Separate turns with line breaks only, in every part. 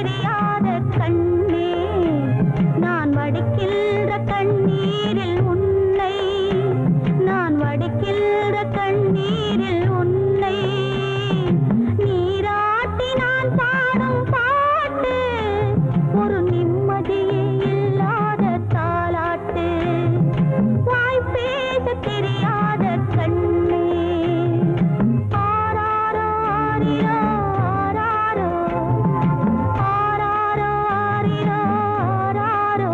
தெரியாத கண்ணே நான் வடிக்கின்ற கண்ணீரில் உன்னை நான் வடிக்கின்ற கண்ணீரில் உன்னை நீராட்டி நான் பாடும் பாட்டு ஒரு நிம்மதியே இல்லாத தாலாட்டு வாய் பேச தெரியாத கண்ணே ஆராரோ ஆரிரோ ஆராரோ ஆராரோ ஆரிரோ ஆராரோ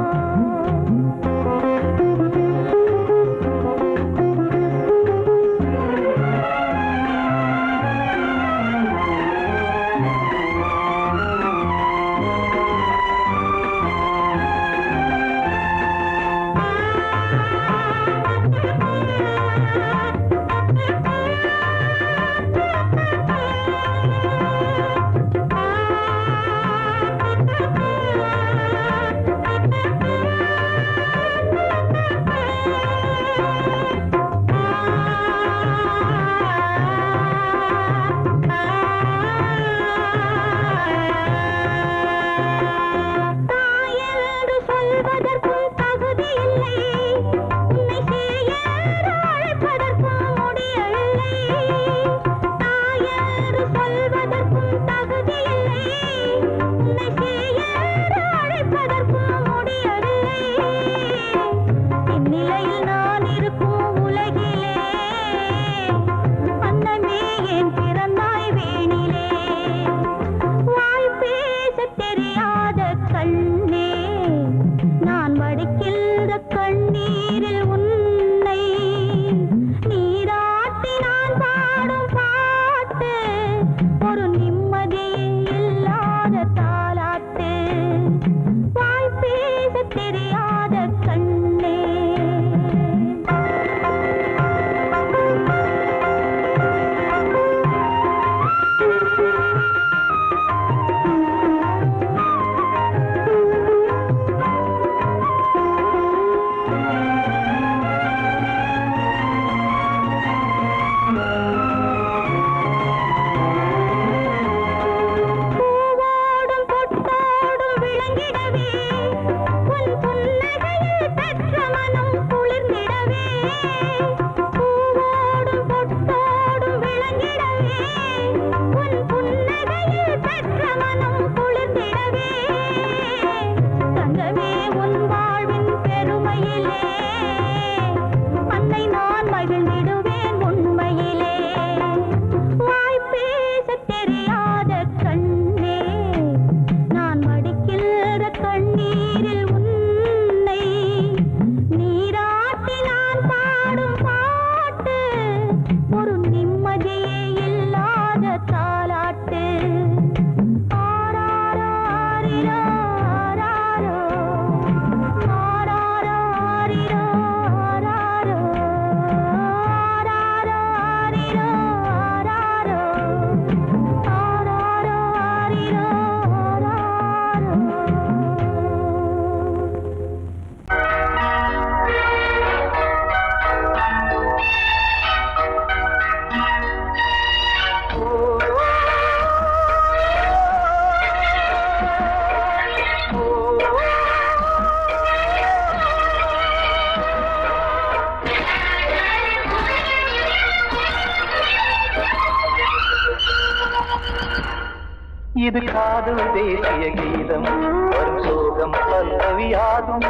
இது காதல் தேசிய கீதம் வரும் சோகம் பல்லவியாகும்.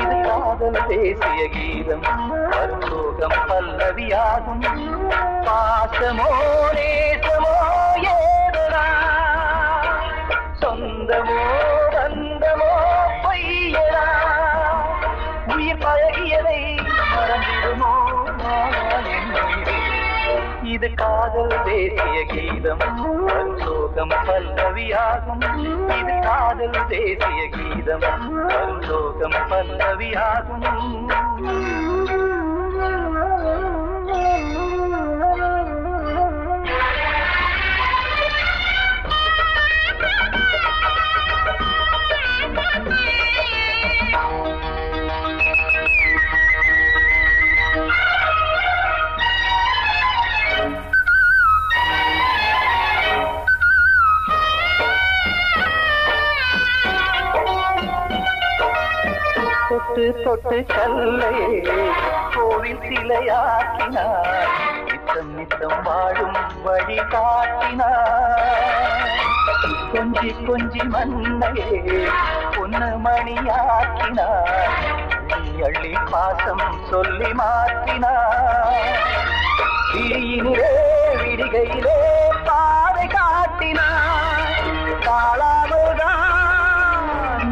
இது காதல் தேசிய கீதம் வரும் சோகம் பல்லவியாகும். பாசமோ நேசமோ ஏதனா சொந்தமோ பந்தமோ பொய்யனா உயிர் பழகியதை மறந்திடுமோ இது காதல் தேசிய கீதம் வரும் சோகம் பல்லவியாகும். இது காதல் தேசிய கீதம் வரும் சோகம் பல்லவியாகும். தொட்டு தொட்டு கல்லையே கோவில் சிலையாக்கினார், நித்தம் நித்தம் வாழும் வழி காட்டினார். கொஞ்சி கொஞ்சி மண்ணையே பொன்னு மணியாக்கினார், அள்ளி அள்ளி பாசம் சொல்லி மாற்றினார். விழியினிலே விடிகையிலே பாதை காட்டினார், காளாமல்தான்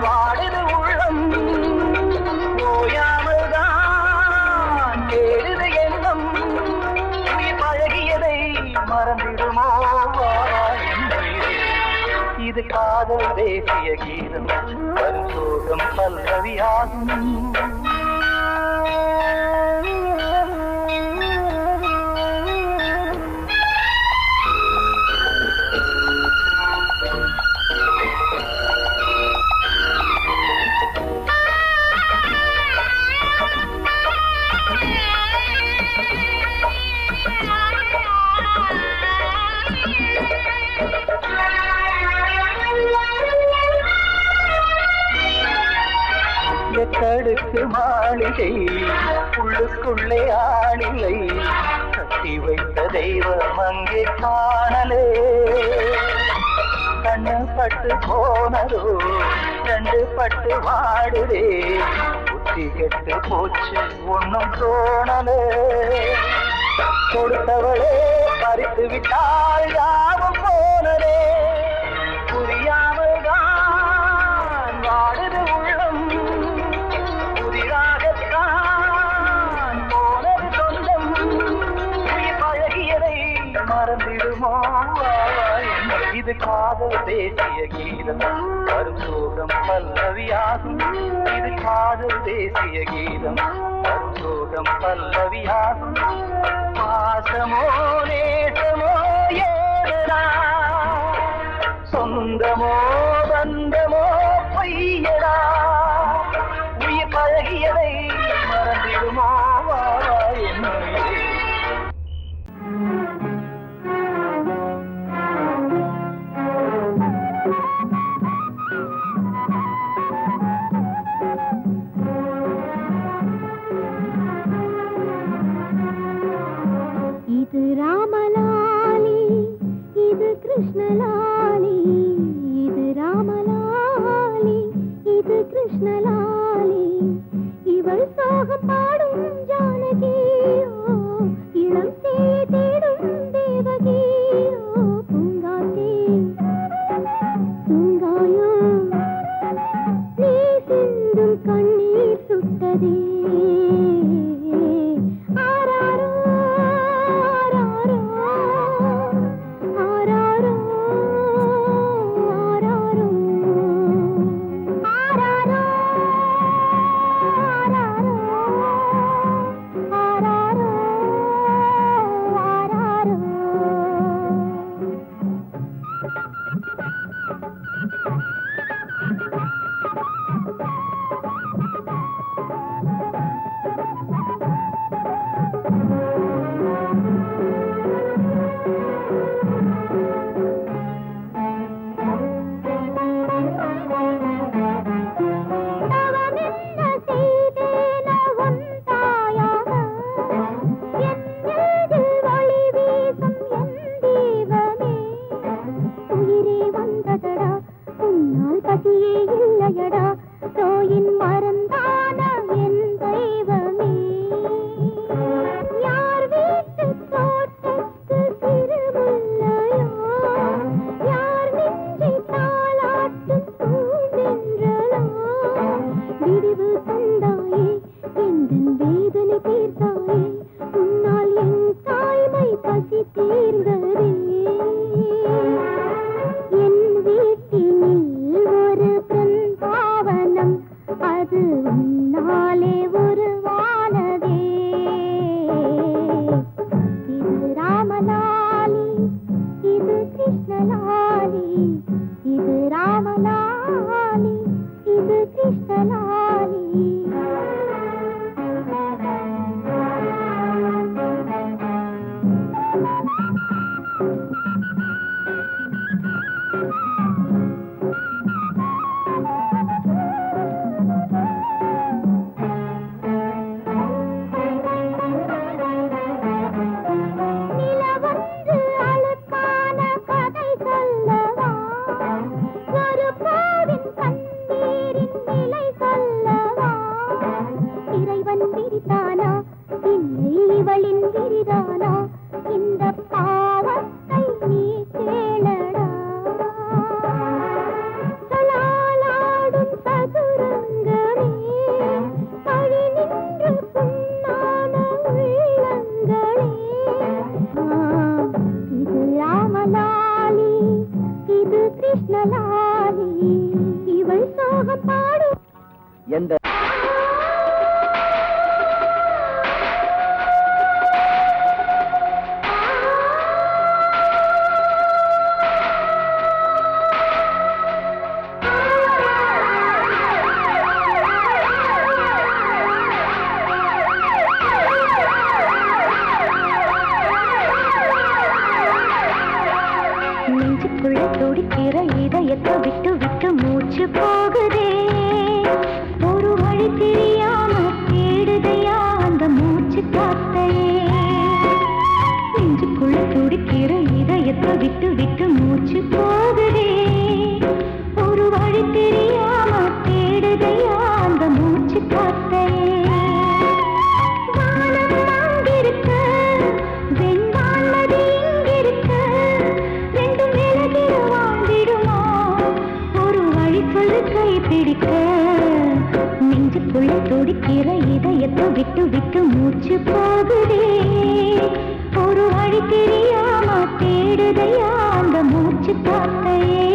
வாடுது உள்ளம், ஓயாமல்தான் கேடுது எண்ணம். உயிர் பழகியதை மறந்திடுமோ இது காதல் தேசிய கீதம், வரும் சோகம் பல்லவியாகும். எத்தடுக்கு மாளிகை உள்ளுக்குள்ளே ஆளில்லை, கட்டி வைத்த தெய்வம் அங்கே காணலே. கண்ணு பட்டு போனதோ ரெண்டு பட்டு வாடுதே, புத்தி கெட்டு போச்சு ஒன்னும் தோணலே. கொடுத்தவளே பறித்து விட்டால் யாவும் போனதே, புரியாமல் தான் வாடுது உள்ளம். புதிராகத்தான் போனது சொந்தம், உயிர் பழகியதை மறந்திடுமோ இது காதல் தேசிய கீதம், வரும் சோகம் பல்லவியாகும். இது காதல் தேசிய கீதம், வரும் சோகம் பல்லவியாகும். பாசமோ நேசமோ ஏதா, சொந்தமோ பந்தமோ பொய்யடா, உயிர் பழகியதை மறந்திடுமோ என்னுயிரே.
இது ராமலாலி, இது கிருஷ்ணலாலி, இது ராமலாலி, இது கிருஷ்ணலாலி. இவள் சோகம் பாடும் ஜானகியோ, இளம் சேயை தேடும் தேவகியோ. பூங்காத்தே தூங்காயோ, நீ சிந்தும் கண்ணீர் சுட்டதே. ஆராரோ ஆராரோ ஆராரோ ஆராரோ ஆராரோ ஆராரோ ஆராரோ தவமென்ன செய்தேனோ உன் தாயாக, என் நெஞ்சில் ஒளி வீசும் என் தெய்வமே. உயிரே வந்ததடா, உன்னால் பசியே இல்லையடா, தோயின் மறந்தான என் தெய்வமே. யார் வீட்டு தோட்டத்து சிறுமுல்லையோ, யார் நெஞ்சை தாலாட்டும் பூந்தென்றலோ. விடிவு தந்தாயே, எந்தன் வேதனை தீர்த்தாயே, உன்னால் என் தாய்மை பசி தீர்ந்ததே. என் வீட்டினில் ஒரு பிருந்தாவனம், அது உன்னாலே உருவானதே. இது ராமலாலி, இது கிருஷ்ணலாலி, இது ராமலாலி, இது கிருஷ்ணலாலி. பாடு
எந்த
நெஞ்சுக்குள்ள துடிக்கிற இதயத்தை விட்டு விட்டு மூச்சு போகுதே ஒரு வழி தெரியாம தேடுதையா அந்த மூச்சு காத்தையே நெஞ்சுக்குள்ள துடிக்கிற இதயத்தை விட்டு விட்டு மூச்சு போகுதே ஒரு வழி தெரியாம தேடுதையா அந்த மூச்சு காத்தையே நெஞ்சுக்குள்ள துடிக்கிற இதயத்தை விட்டு விட்டு மூச்சு போகுதே ஒரு வழி தெரியாம தேடுதையா அந்த மூச்சு காத்தையே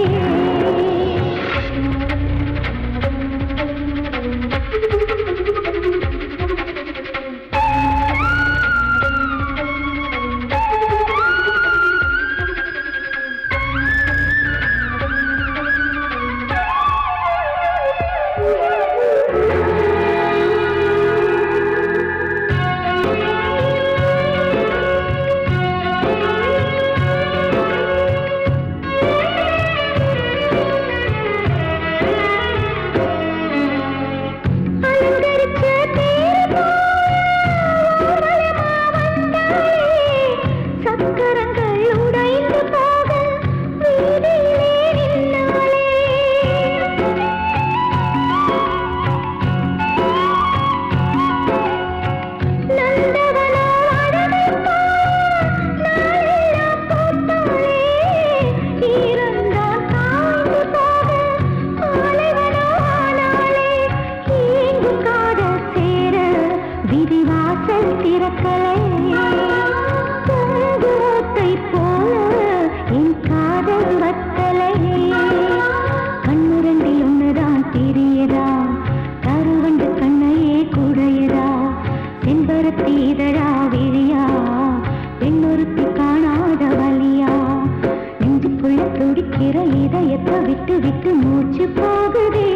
இதயத்தை விட்டு விட்டு மூச்சு போகுதே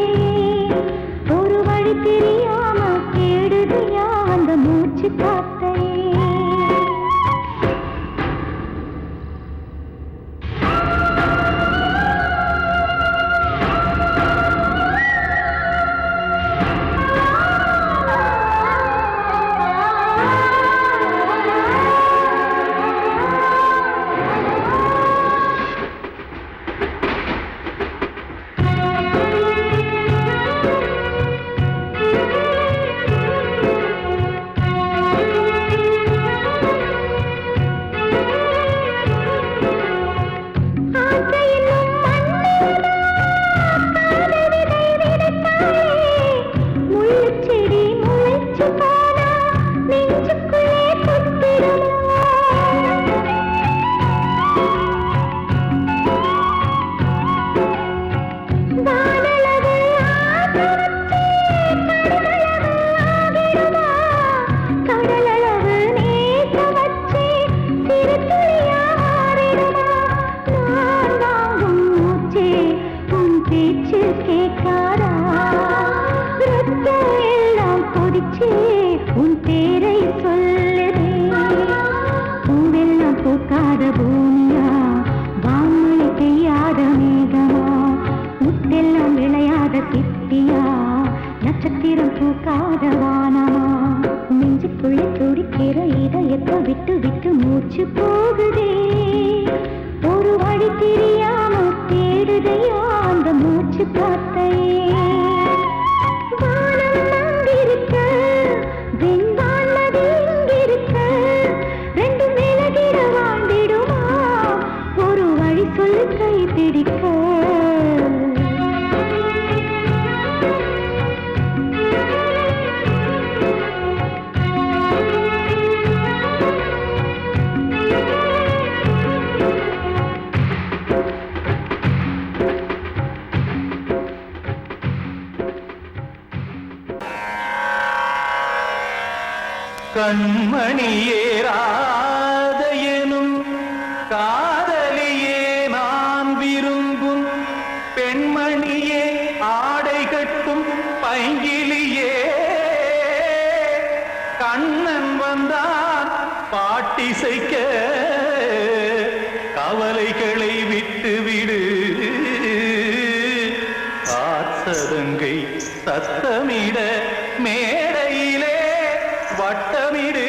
ஒரு வழி தெரியாம தேடுதையா அந்த மூச்சு காத்தையே நட்சத்திரம் பூக்காத வானமா நெஞ்சுக்குள்ள துடிக்கிற இதயத்தை விட்டு விட்டு மூச்சு போகுதே ஒரு வழி தெரியாம தேடுதையா அந்த மூச்சு காத்தையே வானம் அங்கிருக்க வெண்பான் நதி இங்கிருக்க ரெண்டு விலகிட வாழ்ந்திடுமா ஒரு வழி சொல்லு கை பிடிக்க
கண்மணியேராத எனும் காதலியே நான் விரும்பும் பெண்மணியே ஆடை கட்டும் பைங்கிலியே கண்ணன் வந்தான் பாட்டிசைக்க கவலைகளை விட்டு விடு காத்ததங்கை சத்தமிட மேடையிலே வட்டமிடு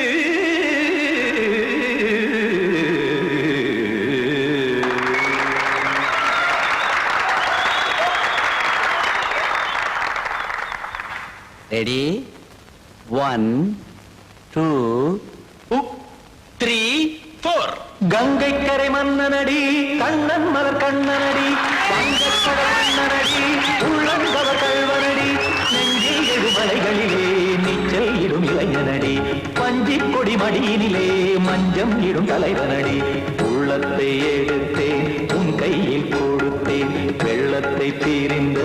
ரெடி 1 2 3 4
கங்கை கரை மன்னனடி கண்ணன் மலர் கண்ணனடி வங்கக்கடல் மன்னனடி உள்ளங்கவர் கல்வனடி நெஞ்சில் எழுமலைகளிலே நீச்சல் இடும் இளைஞனடி பஞ்சிக் கொடி மடியினிலே மஞ்சம் இடும் தலைவனடி உள்ளத்தை எடுத்தேன் உன் கையில் கொடுத்தேன் வெள்ளத்தை தீரிந்த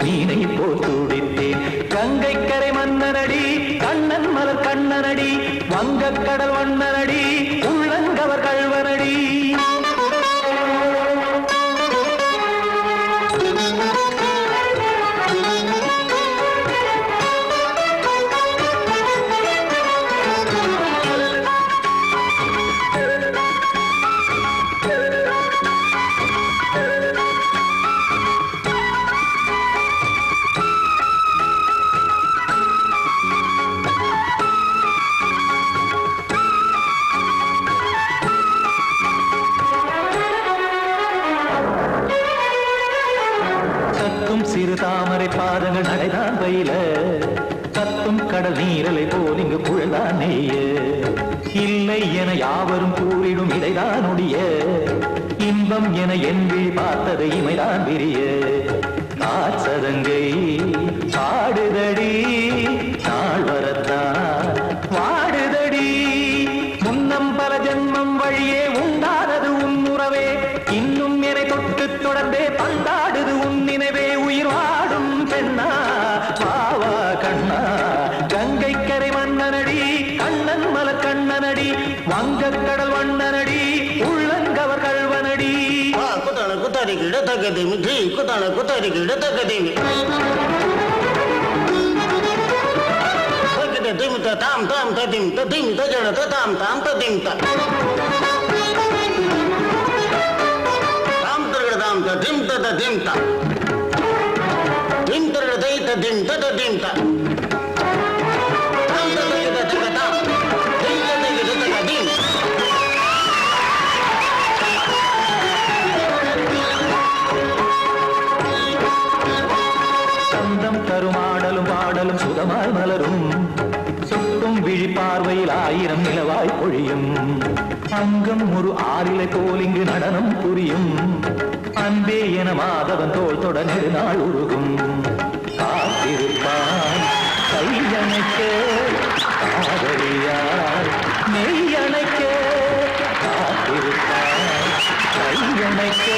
மீனை போல் துடித்தேன் கங்கை கரை மன்னனடி கண்ணன் மலர் கண்ணனடி வங்கக்கடல் வண்ணனடி உள்ளங்கவர் கல்வனடி சிறு தாமரை பாதங்கள் நடைதான் பயில கத்தும் கடல் நீரலை போல் இங்கு புழல்தான் நெய்ய இல்லை என யாவரும் கூறிடும் இடைதான் ஒடிய இன்பம் என என்பி பார்த்தது இமைதான் விரிய காச்சதங்கை பாடுதடி நாள் வரத்தான் வாடுதடி முன்னம் பல ஜென்மம் வழியே உண்டானது உன் உறவே இன்னும் என்னை தொட்டு தொடர்ந்தே பந்தாடுது உன் நினைவே உயிர் வாடும் பெண்ணா பாவா கண்ணா கங்கை கரை மன்னனடி கண்ணன் மலர் கண்ணனடி வங்கக்கடல் வண்ணனடி உள்ளங்கவர் கல்வனடி
குத்தான குத்தாரி கிட தக்கதேமி ஜி குத்தான குத்தாரி கிட தக்கதேமி திம் தாம் தாம் ததிம் ததிம் தஜன தாம் தாம் ததிம் தாம் தாம் ததிம் ததிம் தாம் திம் தரதை ததிம் ததிம் தாம் தாம் ததை ததகதாம் திம் ததை ததகதிம்
சந்தம் தருமாடலும் பாடலும் சுகமாய் மலரும் சுட்டும் விழி பார்வையில் ஆயிரம் நிலவாய் பொழியும் அங்கம் ஒரு ஆறிலை போல் இங்கு நடனம் புரியும் அன்பே என மாதவன் தோள் தொட நெடுநாள் உருகும் காத்திருப்பான் கையணைக்க காதலியார் மெய்யணைக்க காத்திருப்பான் கையணைக்க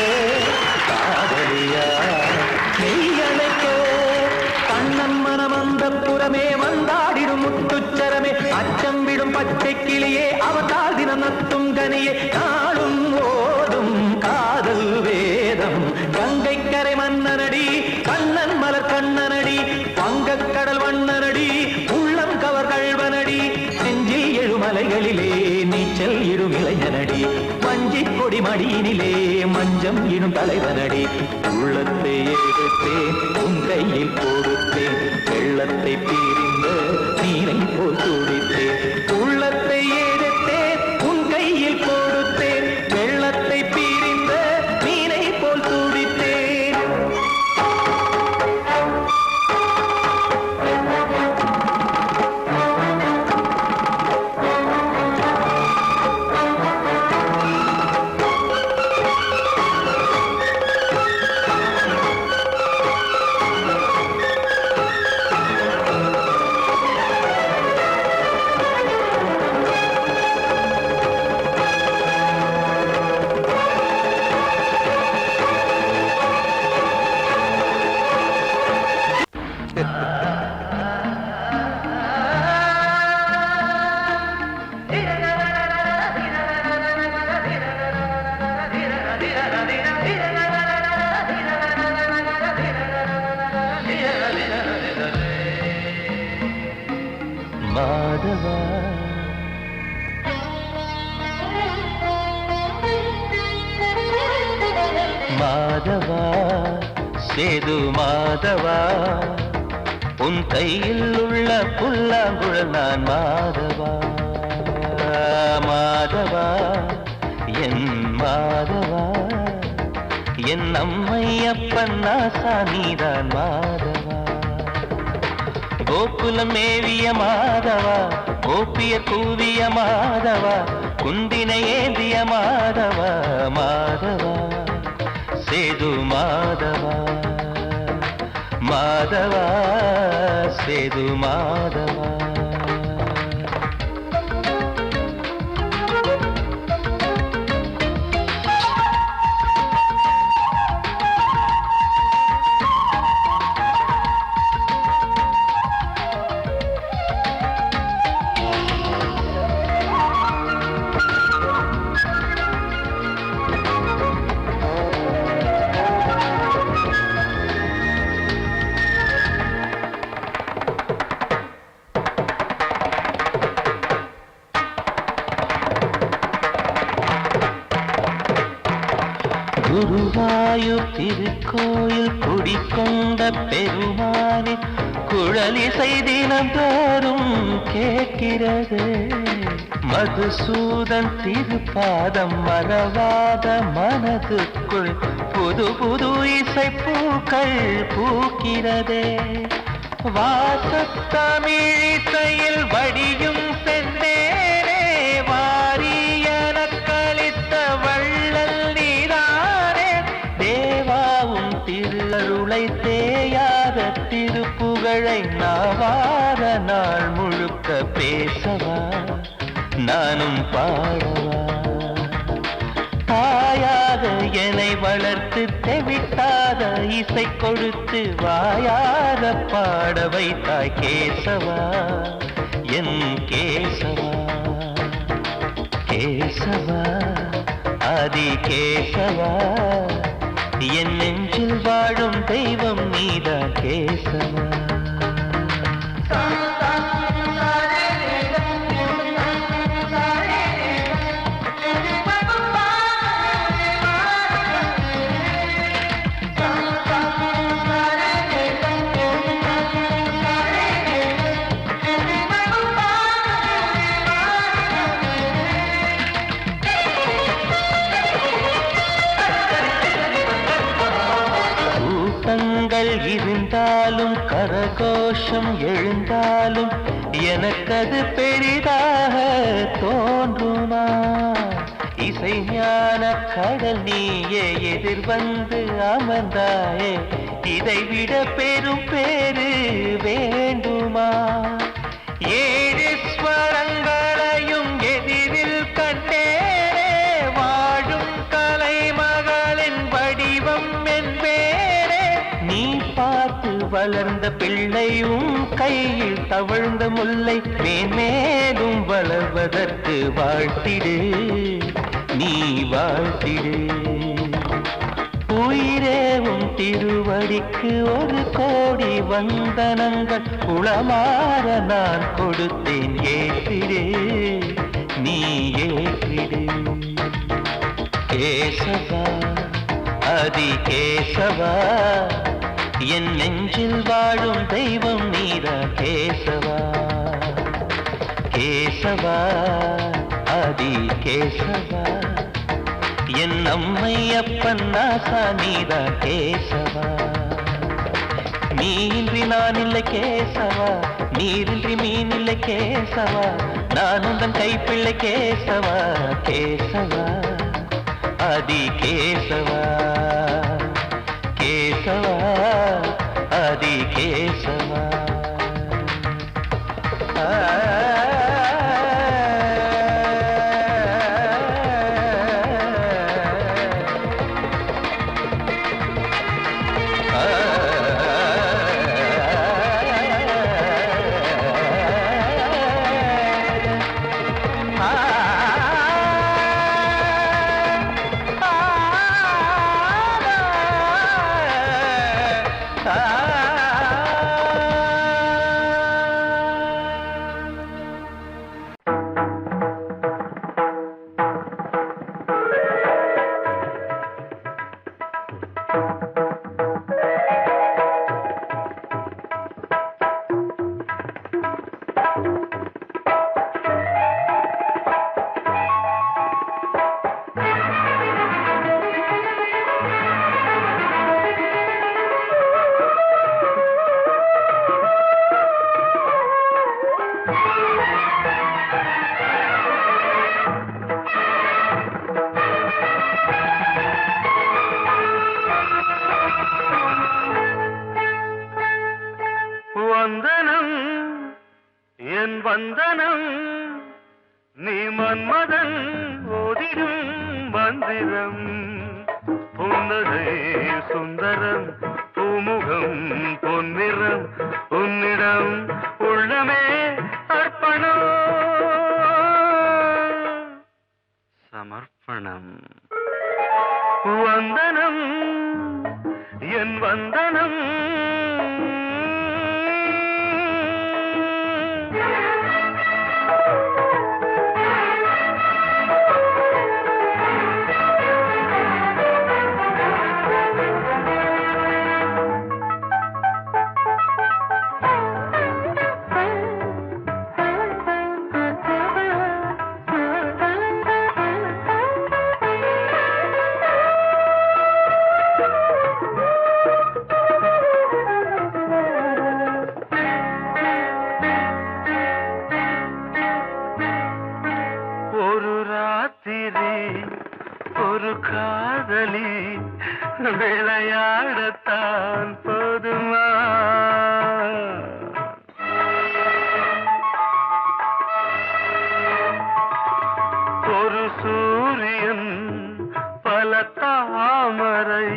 காதலியார் மெய்யணைக்க கண்ணன் மனமந்த புறமே வந்தாடிடும் முத்துச்சரமே அச்சம் விடும் பச்சை கிளியே அவதால் தினம் நத்தும் கனியே நாளும் ஓதும் காதல் வேதம் கங்கை கரை மன்னனடி கண்ணன் மலர் கண்ணனடி வங்கக்கடல் வண்ணனடி உள்ளம் கவர் கல்வனடி நெஞ்சில் எழுமலைகளிலே நீச்சல் இடும் இளைஞனடி வஞ்சிக் கொடி மடியினிலே மஞ்சம் இடும் தலைவனடி உள்ளத்தை எடுத்தேன் உன் கையில் கொடுத்தேன் வெள்ளத்தை பீரிந்த நீரை போல் துடித்தேன் உள்ளத்தை எடுத்தேன் உன் கையில் கொடுத்தேன் வெள்ளத்தை பீரிந்த நீரை போல் துடித்தேன் மாதவா மாதவா சேது மாதவா உன் கையில் உள்ள புல்லாங்குழல் நான் மாதவா மாதவா என் மாதவா என் அம்மையப்பன் நாசா நீதான் மாதவா கோகுலம் மேவிய மாதவா கோப்பிய கூவிய மாதவா குந்தினை ஏந்திய மாதவா மாதவா சேது மாதவா மாதவா சேது மாதவா குருவாயூர் திருக்கோயில் குடிக்கொண்ட பெருமானி குழலிசை தினந்தோறும் கேட்கிறது மதுசூதன் திருப்பாதம் மறவாத மனதுக்குள் புது புது இசைப்பூக்கள் பூக்கிறதே வாசத்தமிழிசையில் வடியும் செந்தேனே வாரியன கழித்த வள்ளல் நீதானே தேவாவும் திருஅருளை தேயாத திருப்புகழை நாவார நாள் முழுக்க பேசவா நானும் பாடவா தாயாக என்னை வளர்த்து தெவிட்டாத இசை கொடுத்து வாயாக பாட வைத்தாய் கேசவா என் கேசவா கேசவா ஆதி கேசவா என் நெஞ்சில் வாழும் தெய்வம் நீதான் கேசவா இருந்தாலும் கரகோஷம் எழுந்தாலும் எனக்கது பெரிதாக தோன்றுமா இசை ஞான கடல் நீயே எதிர்வந்து அமர்ந்தாயே இதைவிட பெரும் பேரு வேண்டுமா ஏழு ஸ்வரங்களையும் எதிரில் கண்டேனே வாழும் கலைமகளின் வடிவம் என்பேனே நீ பார்த்து வளர்ந்த பிள்ளையும் கையில் தவழ்ந்த முல்லை மேன்மேலும் வளர்வதற்கு வாழ்த்திடு நீ வாழ்த்திடு உயிரேவும் திருவடிக்கு ஒரு கோடி வந்தனங்கள் உளமாற நான் கொடுத்தேன் ஏற்றிடு நீ ஏற்றிடு கேசவா அதி கேசவா என் நெஞ்சில் வாழும் தெய்வம் நீரா கேசவா கேசவா அதி கேசவா என் அம்மையப்பன் நாசா நீரா கேசவா நீன்றி நான் இல்லை கேசவா நீரின்றி மீன் இல்லை கேசவா நான் உந்தன் கைப்பிள்ளை கேசவா கேசவா அதி கேசவா கேசவா அதி கேசவா
வந்தனம் என் வந்தனம் நீ மன்மதன் ஓதிடும் மந்திரம் புன்னகை சுந்தரம் பூமுகம் பொன்னிறம் உன்னிடம் உள்ளமே அர்ப்பணம் சமர்ப்பணம் வந்தனம் என் வந்தனம் ஒரு காதலி விளையாடத்தான் போதுமா ஒரு சூரியன் பல தாமரை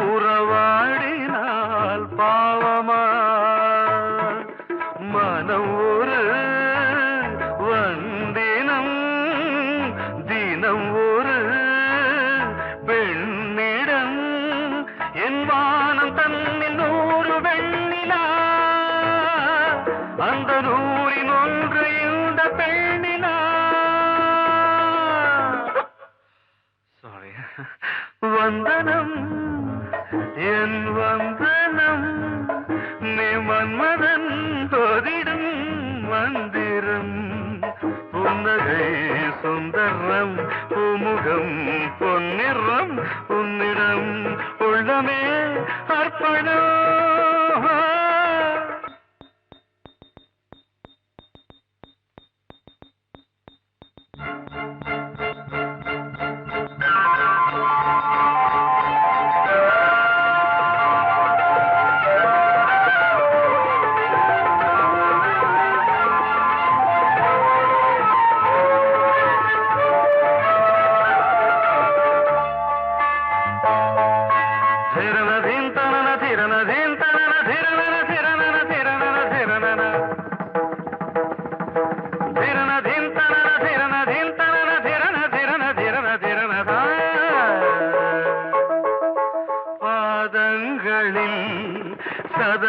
உறவாடினால் பாவமா மனம் ஒரு வந்தினம் தினம் ஒரு பெண்ணிடம் என் வானம் தன்னில் 100 வெண்ணிலா அந்த 100ன் ஒன்று இந்த பெண்ணிலா சாரி வந்தனம் என் வந்தனம் நீ மன்மதன் தோதிடும் மந்திரம் புன்னகை சுந்தரம் பூமுகம் பொன்னிறம் உன்னிடம் உள்ளமே அர்ப்பணம்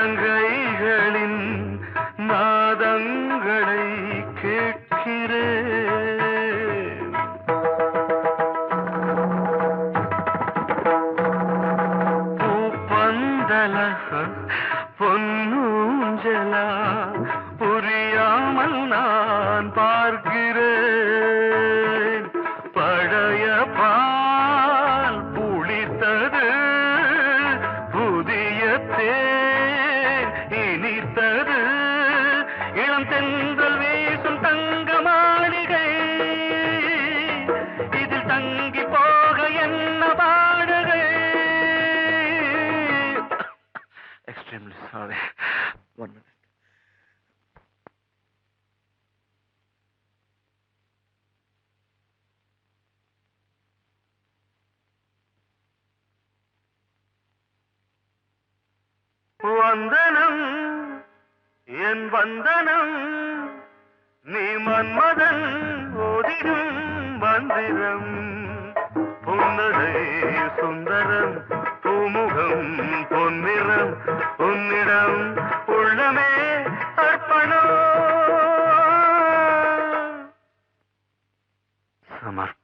சதங்கைகளின் நாதங்களை கேட்கிறேன் பூப்பந்தல பொன்னூஞ்சலா புரியாமல் நான் பார்க்கிறேன் பழைய பால் புளித்தது புதிய இனித்தது இளம் தென்றல் வீசும் தங்க மாளிகை இதில் தங்கி போக என்ன பாடுகை எக்ஸ்ட்ரீம்லி சாரி ஒன் மினிட் வந்தனம் என் வந்தனம் நீ மன்மதன் ஓதிடும் மந்திரம் புன்னகை சுந்தரம் பூமுகம் பொன்னிறம் உன்னிடம் உள்ளமே அர்ப்பணம் சமர்ப்பணம்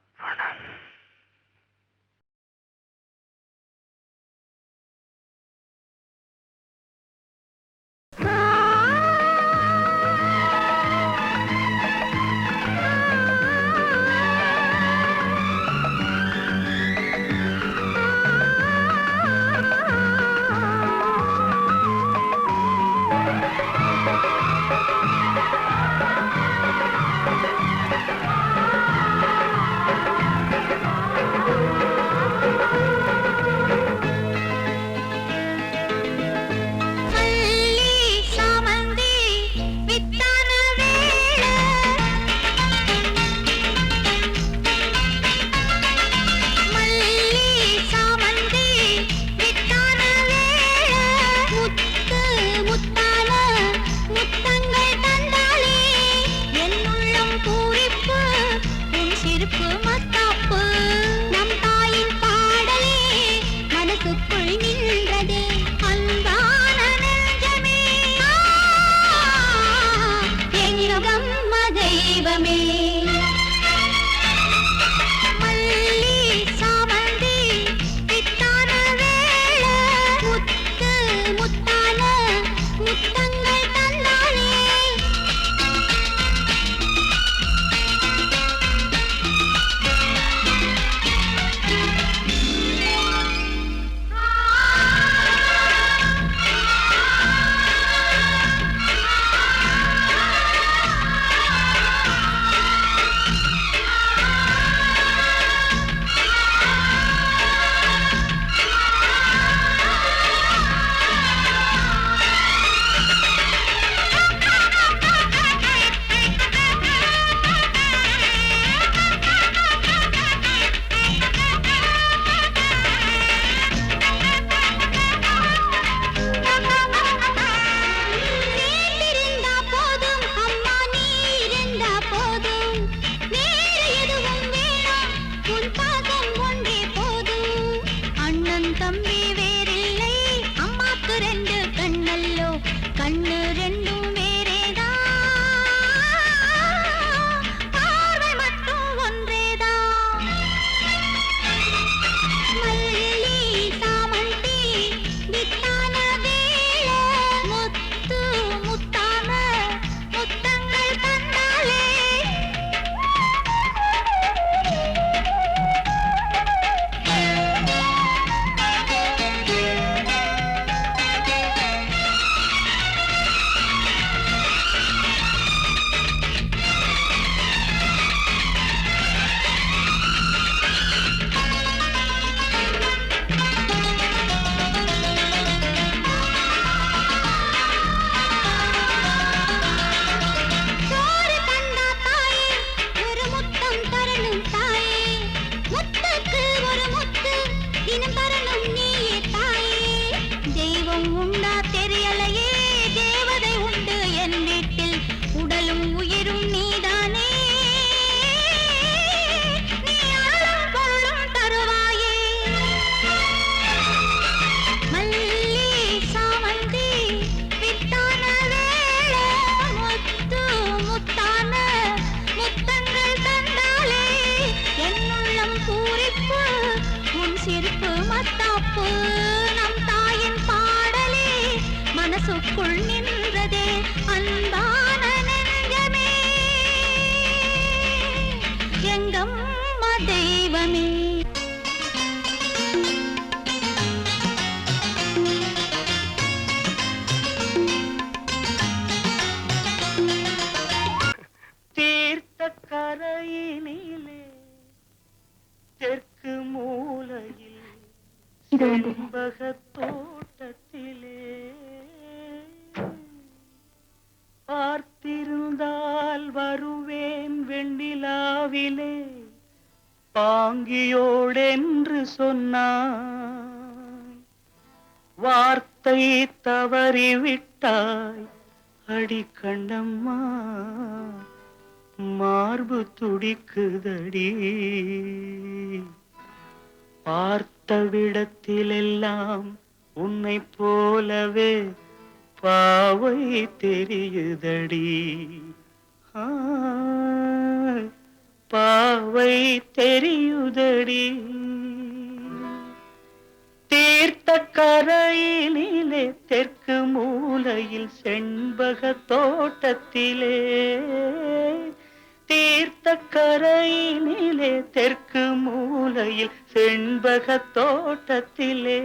எனக்குள் நின்றதே அன்பான நெஞ்சமே எங்கம்மா தெய்வமே.
தீர்த்த கரையினிலே தெற்கு மூலையில் செண்பகத் தோட்டத்திலே பார்த்திருந்தால் வருவேன் வெண்ணிலாவிலே பாங்கியோடென்று சொன்னாய் வார்த்தை தவறிவிட்டாய் அடி கண்ணம்மா மார்பு துடிக்குதடி பார்த்த விடத்திலெல்லாம் உன்னை போலவே பாவை தெரியுதடி பாவை தெரியுதடி. தீர்த்த கரையினிலே தெற்கு மூலையில் செண்பக தோட்டத்திலே தீர்த்த கரையினிலே தெற்கு மூலையில் செண்பக தோட்டத்திலே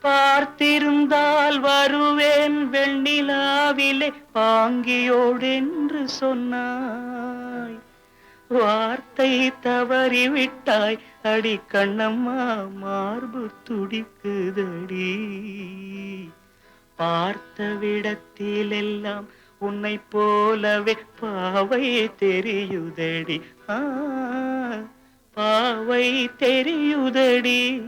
பார்த்திருந்தால் வருவேன் வெண்ணிலாவிலே பாங்கியோடென்று சொன்னாய் வார்த்தை தவறிவிட்டாய் அடி கண்ணம்மா மார்பு துடிக்குதடி பார்த்த விடத்திலெல்லாம் உன்னை போலவே பாவை தெரியுதடி பாவை தெரியுதடி.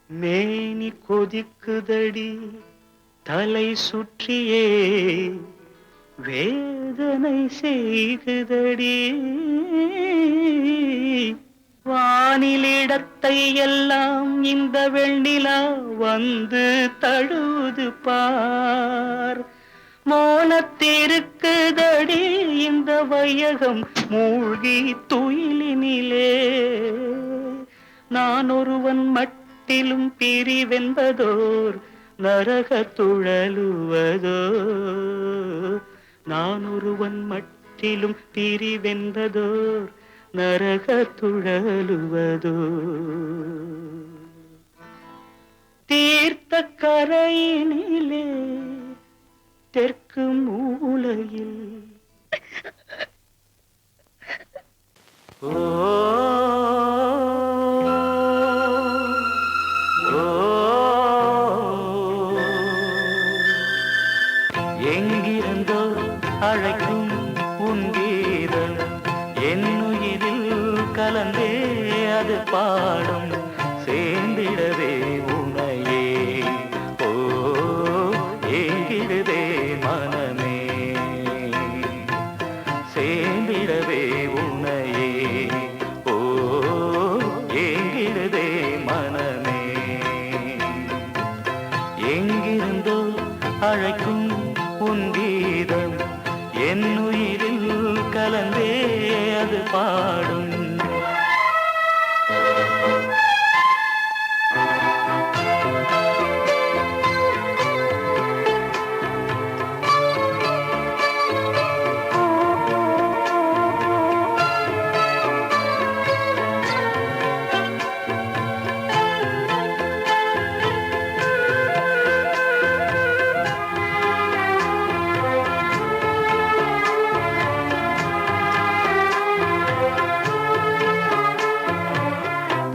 மேனி கொதிக்குதடி தலை சுற்றியே வேதனை செய்குதடி வானிலிடத்தை எல்லாம் இந்த வெண்ணிலா வந்து தழுது பார் மோனத்திருக்குதடி இந்த வையகம் மூழ்கி துயிலினிலே நான் ஒருவன் மட்டிலும் பிரிவென்பதோர் நரக துழலுவதோ நான் ஒருவன் மட்டிலும் பிரிவென்பதோர் நரக துழலுவதோ. தீர்த்த கரையினிலே தெற்கு மூலையில் எங்கிருந்தோ அழைக்கும் உன் கீதம் என்னுயிரில் கலந்தே அது பாடும் சேர்ந்திடவே உனையே ஓ ஏங்கிடுதே மனமே சேர்ந்திடவே உனையே ஓ ஏங்கிடுதே மனமே எங்கிருந்தோ அழைக்கும் உன் கீதம் என்னுயிரில் கலந்தே அது பாடும்.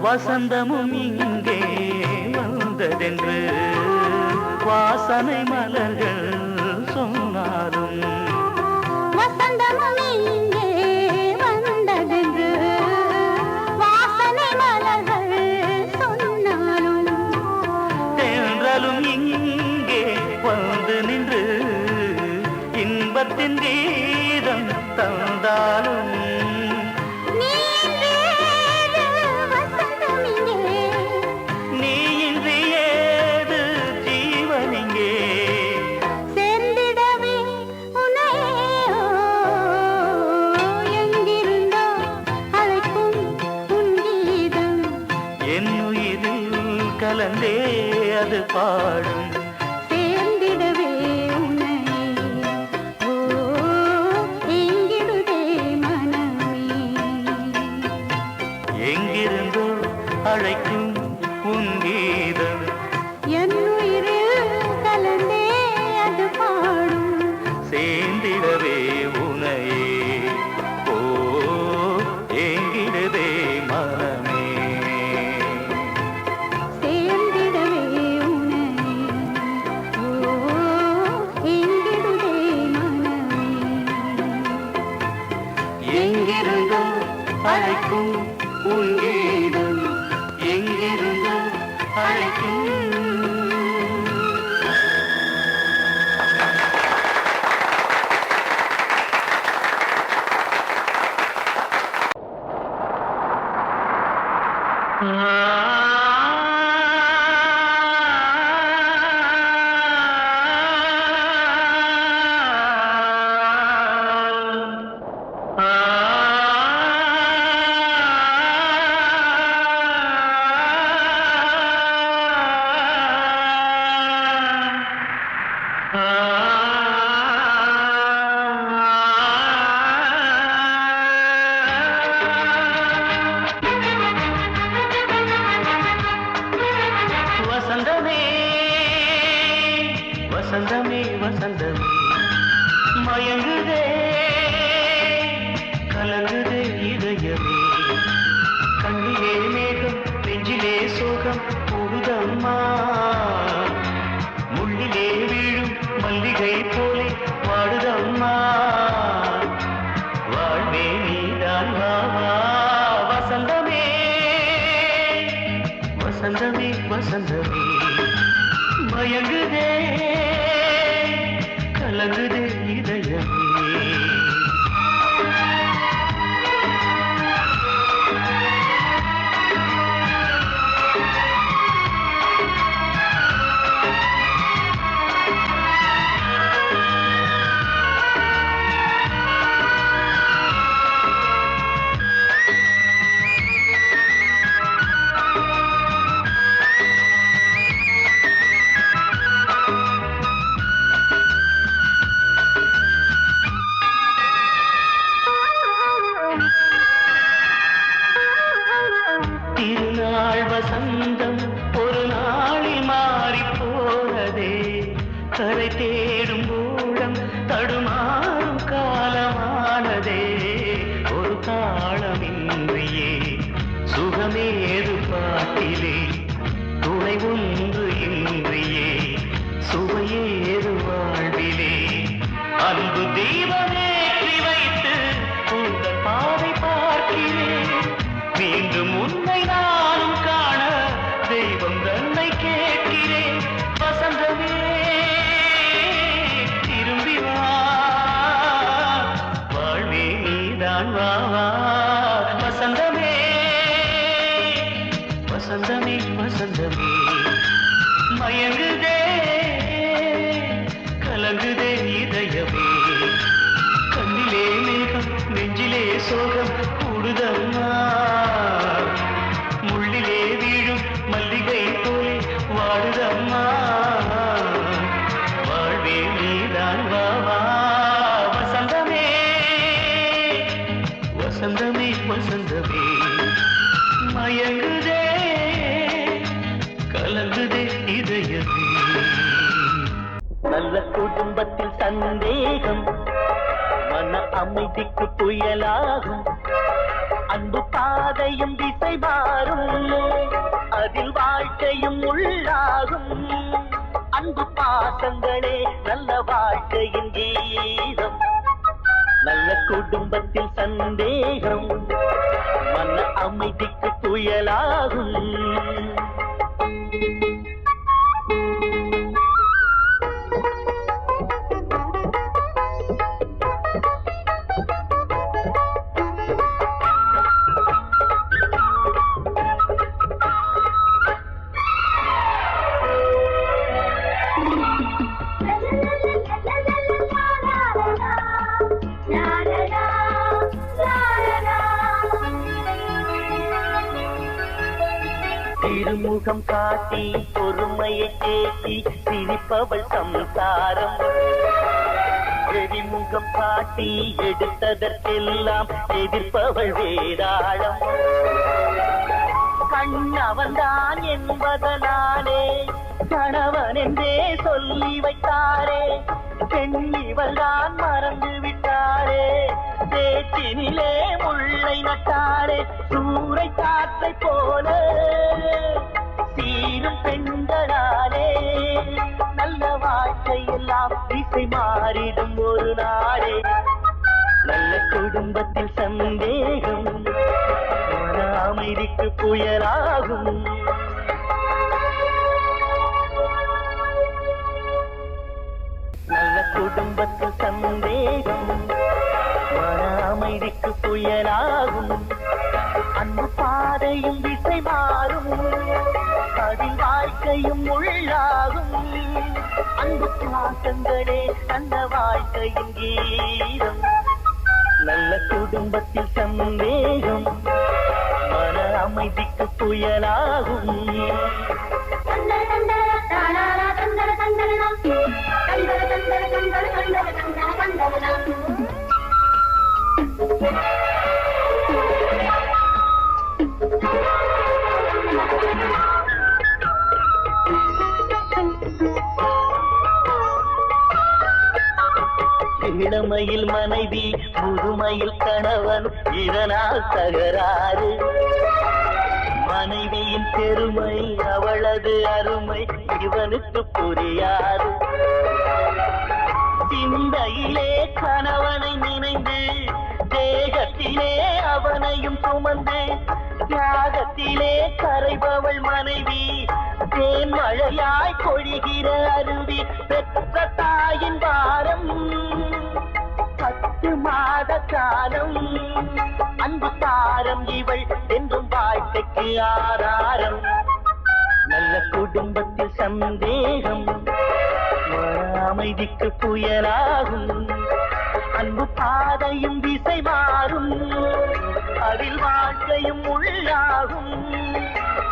வசந்தமும் இங்கே வந்ததென்று வாசனை மலர்கள் சொன்னாலும்
வசந்தமும் இங்கே வந்ததென்று வாசனை மலர்கள் சொன்னாலும்
தென்றலும் இங்கே வந்து நின்று இன்பத்தின் கீதம் தந்தாலும் கலந்தே அது
பாடும்
சேர்ந்திடவே உன்னை ஓ எங்கிடுதே மனமே
எங்கிருந்தோ அழைக்கும் உன் கீதம்
என் உயிரில் கலந்தே அது பாடும்
சேர்ந்திடவே உனையே ஓ எங்கிடுதே மனமே
சேர்ந்திடவே உன்னை ஓ எங்கிடுதே மனமே
எங்கிருந்தோ அழைக்கும் உன் கீதம் எங்கிருந்தோ அழைக்கும் வசந்தமே வசந்தமே வசந்தமே மயங்குதே கலங்குதே இதயமே கண்ணிலே மேகம் நெஞ்சிலே சோகம் கூடுதம்மா முள்ளிலே வீழும் மல்லிகை போலே வாடுதம்மா வாழ்வே நீதான் வாவா வசந்தமே வசந்தமே வசந்தமே மயங்குதே கலங்குதே இதயமே திருநாள் வசந்தம் ஒரு நாளில் மாறி போனதே கரை தேடும் ஊழம் தடுமாறும் காலமானதே ஒரு தாளமின்றியே சுகமேது பாட்டிலே துணை ஒன்று இன்றியே சுவையேது வாழ்விலே அன்பு தீபமேற்றி வைத்து உங்கள் பாதை பார்க்கிறேன் மீண்டும் உன்னை நானும் காண தெய்வம் தன்னை கேட்கிறேன் வசந்தமே திரும்பி வா வாழ்வே நீதான் வா வா வசந்தமே வசந்தமே வசந்தமே மயங்குதே கலங்குதே இதயமே கண்ணிலே மேகம் நெஞ்சிலே சோகம் கூடுதம்மா முள்ளிலே வீழும் மல்லிகை போலே வாடுதம்மா வாழ்வே நீதான் வா வா வசந்தமே வசந்தமே வசந்தமே மயங்குதே கலங்குதே இதயமே நல்ல குடும்பத்தில் சந்தேகம் மன அமைதிக்கு புயலாகும் அன்பு பாதையும் திசை மாறும் அதில் வாழ்க்கையும் உள்ளாகும் அன்பு பாசங்களே நல்ல வாழ்க்கையின் கீதம் நல்ல குடும்பத்தில் சந்தேகம் மன அமைதிக்கு புயலாகும்
திருமுகம் காட்டி பொறுமையை தேக்கி சிரிப்பவள் சம்சாரம். எரிமுகம் காட்டி எடுத்ததற்கெல்லாம் எதிர்ப்பவள் வேதாளம். கண்ணவன்தான் என்பதனாலே கணவன் என்றே சொல்லி வைத்தாரே, பெண் இவள்தான் மறந்து விட்டாரே, பேச்சினிலே முள்ளை நட்டாரே. சூறை காற்றை போல சீரும் பெண்களாலே நல்ல வாழ்க்கையெல்லாம் திசை மாறிடும் ஒரு நாளே. நல்ல குடும்பத்தில் சந்தேகம் மன அமைதிக்கு புயலாகும். நல்ல குடும்பத்தில் சந்தேகம் மன அமைதிக்கு புயலாகும். அன்பு பாதையும் திசை மாறும், அதில் வாழ்க்கையும் உள்ளாகும். அன்பு பாசங்களே நல்ல வாழ்க்கையின் கீதம். நல்ல குடும்பத்தில் சந்தேகம் மன அமைதிக்கு புயலாகும். இளமையில் மனைவி முதுமையில் கணவன், இதனால் தகராறு. மனைவியின் பெருமை அவளது அருமை இவனுக்கு புரியாது. சிந்தையிலே கணவனை நினைந்து தேகத்திலே அவனையும் சுமந்து தியாகத்திலே கரைபவள் மனைவி, தேன் மழையாய் பொழிகிற அருவி. பெற்ற தாயின் பாரம் 10 மாத காலம், அன்பு தாரம் இவள் என்றும் வாழ்க்கைக்கு ஆதாரம். நல்ல குடும்பத்தில் சந்தேகம் அமைதிக்கு புயலாகும். அன்பு பாதையும் திசை மாறும், அதில் வாழ்க்கையும் உள்ளாகும்.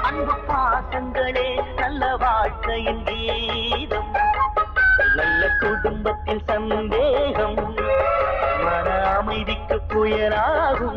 அன்பு பாசங்களே நல்ல வாழ்க்கையின் கீதம். நல்ல குடும்பத்தில் சந்தேகம் மன அமைதிக்கு புயலாகும்.